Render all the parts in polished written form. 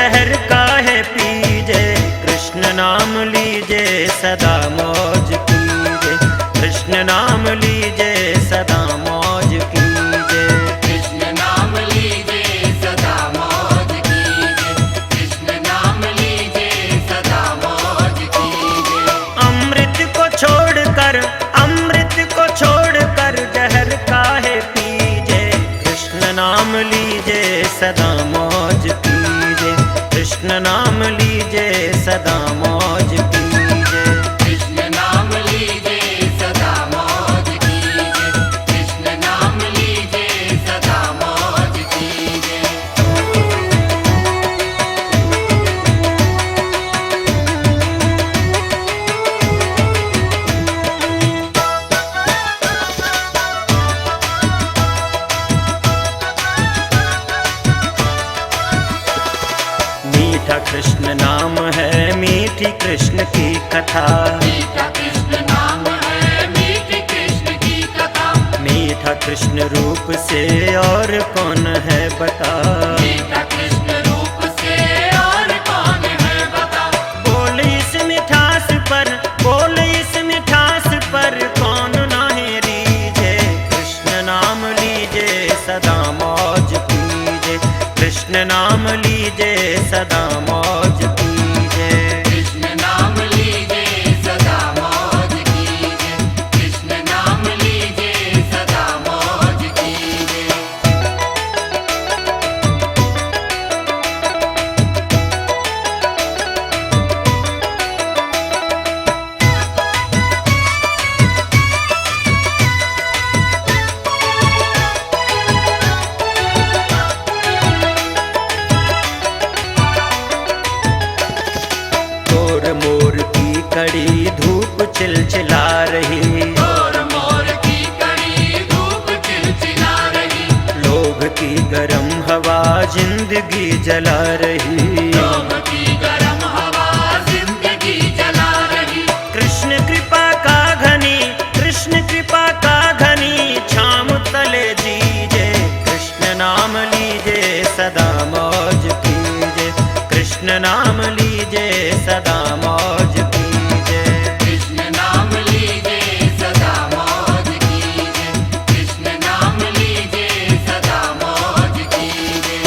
जहर काहे पीजे, कृष्ण नाम लीजे सदा मौज कीजे, कृष्ण नाम लीजे सदा मौज कीजे। कृष्ण नाम लीजे सदा मौज कीजे, कृष्ण नाम लीजे सदा मौज कीजे। अमृत को छोड़कर जहर काहे पीजे, कृष्ण नाम लीजे सदा मौज कीजे, कृष्ण नाम लीजे सदा मौज कीजे। कृष्ण नाम लीजे सदा मौज कीजे, कृष्ण नाम लीजे सदा मौज कीजे। मीठा कृष्ण नाम है मीठी कृष्ण की कथा, मीठा कृष्ण नाम है मीठी कृष्ण की कथा। मीठा कृष्ण रूप से और कौन है बता, मीठा कृष्ण रूप से और कौन है बता। बोल इस मिठास पर, बोल इस मिठास पर कौन नाहे रीझे, कृष्ण नाम लीजे सदा मौज कीजे, कृष्ण नाम लीजे सदा मौज कीजे। कृष्ण नाम लीजे सदा मौज कीजे, कृष्ण नाम लीजे सदा मौज कीजे। तोर मोर की कड़ी धूप चिलचिला रही, और मोर की कड़ी धूप चिलचिला रही। लोभ की गरम हवा जिंदगी जला रही, लोभ की गरम हवा जिंदगी जला रही। कृष्ण कृपा का घनी, कृष्ण कृपा का घनी छाम तले जीजे, कृष्ण नाम लीजे सदा मौज कीजे, कृष्ण नाम लीजे सदा मौज कीजे। कृष्ण नाम लीजे सदा मौज कीजे, कृष्ण नाम लीजे सदा मौज कीजे।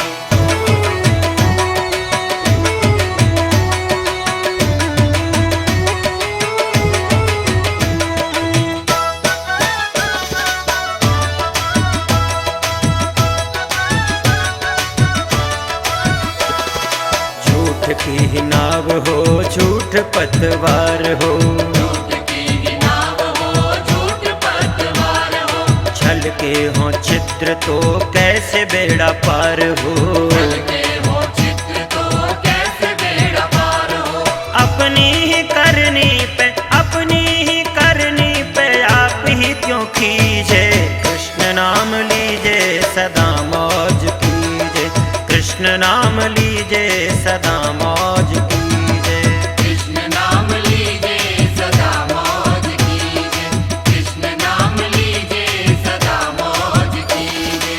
झूठ की नाव हो झूठ पतवार हो, झूठ की नाव हो झूठ पतवार हो। छल के हो चित्र तो कैसे बेड़ा पार हो, चलते हो चित्र तो कैसे बेड़ा पार हो। अपनी ही करनी पे, अपनी ही करनी पे आप ही क्यों खींचे, कृष्ण नाम लीजे सदा मौज कीजे, कृष्ण नाम लीजे सदा मौज कीजे। कृष्ण नाम लीजे सदा मौज कीजे, कृष्ण नाम लीजे सदा मौज कीजे।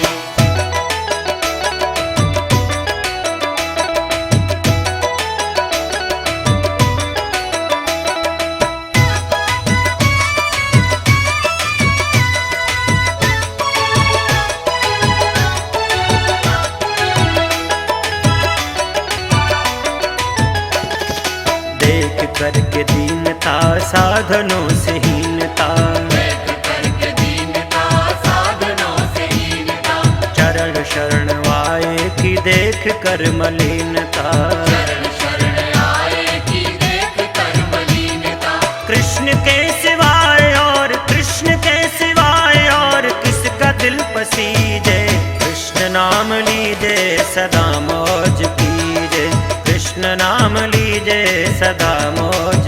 देख करके दीनता साधनों से हीनता, देख करके दीनता साधनों से हीनता। चरण शरण आए कि देख कर मलिनता, शरण शरण आए की देख कर मलिनता। कृष्ण के सिवाय और, कृष्ण के सिवाय और किसका दिल पसीजे, कृष्ण नाम लीजे सदा मौज कीजे, कृष्ण नाम लीजे सदा मौज